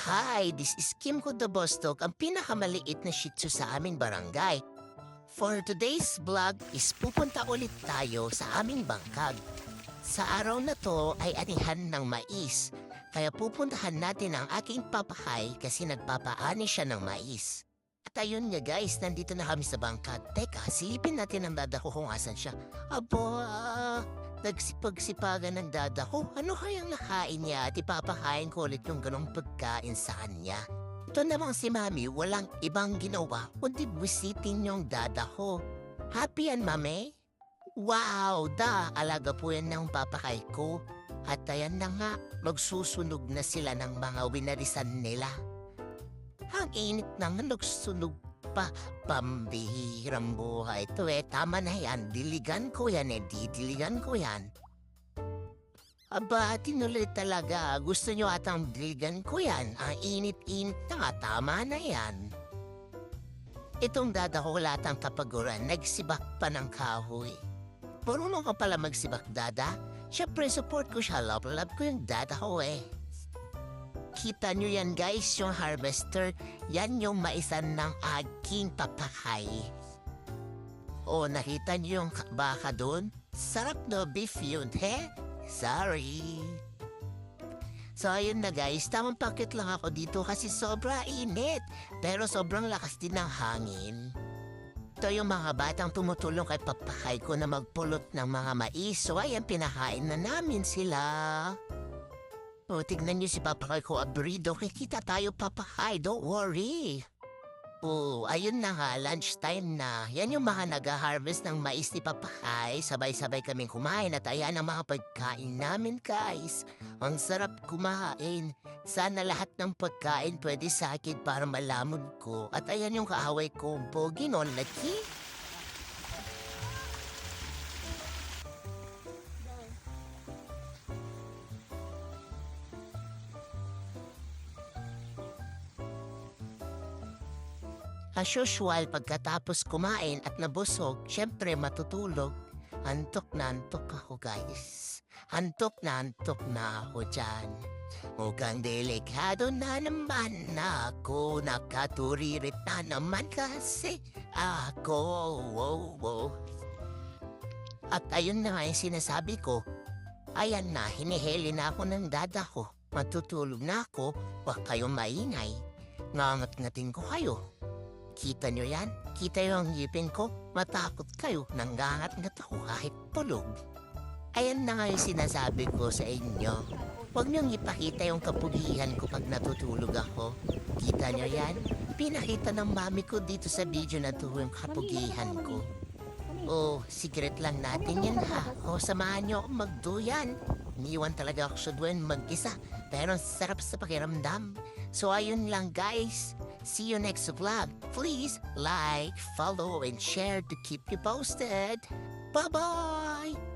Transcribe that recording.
Hi, this is Kim Kudabostok, ang pinakamaliit na Shih Tzu sa aming barangay. For today's vlog is pupunta ulit tayo sa aming bangkag. Sa araw na to ay anihan ng mais, kaya pupuntahan natin ang aking papahay kasi nagpapaani siya ng mais. At ayun nga guys, nandito na kami sa bangkag. Teka, silipin natin ang dada ko kung asan siya. Abo, nagsipagsipagan ng dada ko. Ano kayang nakain niya at ipapakain ko ulit yung ganong pagkain sa kanya? Ito namang si Mami, walang ibang ginawa kundi bisitin yung dada ko. Happy yan, Mami? Wow, alaga po yan ng papakay ko. At ayan na nga, magsusunog na sila ng mga winarisan nila. Ang init nang nagsunog pa, pambihirang buhay ito tama na yan, diligan ko yan didiligan ko yan. Aba, tinuloy talaga, gusto nyo atang diligan ko yan, ang init-init na nga, tama na yan. Itong dada ko latang kapaguran, nagsibak pa ng kahoy. Marunong ka pala magsibak, dada? Siyempre, support ko siya, love ko yung dada ko Kita nyo yan guys, yung harvester, yan yung maisan ng aking papakay. O, nakita nyo yung baka doon? Sarap no beef yun, he? Sorry. So ayun na guys, tamang pakit lang ako dito kasi sobra init. Pero sobrang lakas din ng hangin. Ito yung mga batang tumutulong kay papakay ko na magpulot ng mga mais. So ayan, pinakain na namin sila. O, tignan niyo si papakay ko, abrido. Kikita tayo, papakay. Don't worry. O, ayun na nga, lunchtime na. Yan yung mga nag-harvest ng mais ni papakay. Sabay-sabay kaming kumain at ayan ang mga pagkain namin, guys. Ang sarap kumain. Sana lahat ng pagkain pwede sa akin para malamon ko. At ayan yung kaaway ko, pogi no, laki. As usual, pagkatapos kumain at nabusog, syempre matutulog. Antok na ako, guys. Antok na ako dyan. Mukhang delikado na naman ako. Nakaturirit na naman kasi ako. At ayun na nga yung sinasabi ko. Ayan na, hinihili na ako ng dada ko. Matutulog na ako, huwag kayong maingay. Ngangat-ngatin ko kayo. Kita nyo yan? Kita yung ngipin ko? Matakot kayo, nanggangat-ngat ako kahit tulog. Ayan na nga yung sinasabi ko sa inyo. Huwag niyong ipakita yung kapugihan ko pag natutulog ako. Kita nyo yan? Pinakita ng mami ko dito sa video na to yung kapugihan ko. Oh, secret lang natin yan ha. O, samahan nyo akong magduyan. Iniwan talaga ako sa duyan mag-isa. Pero ang sarap sa pakiramdam. So ayun lang guys. See you next vlog. Please like, follow, and share to keep you posted. Bye-bye!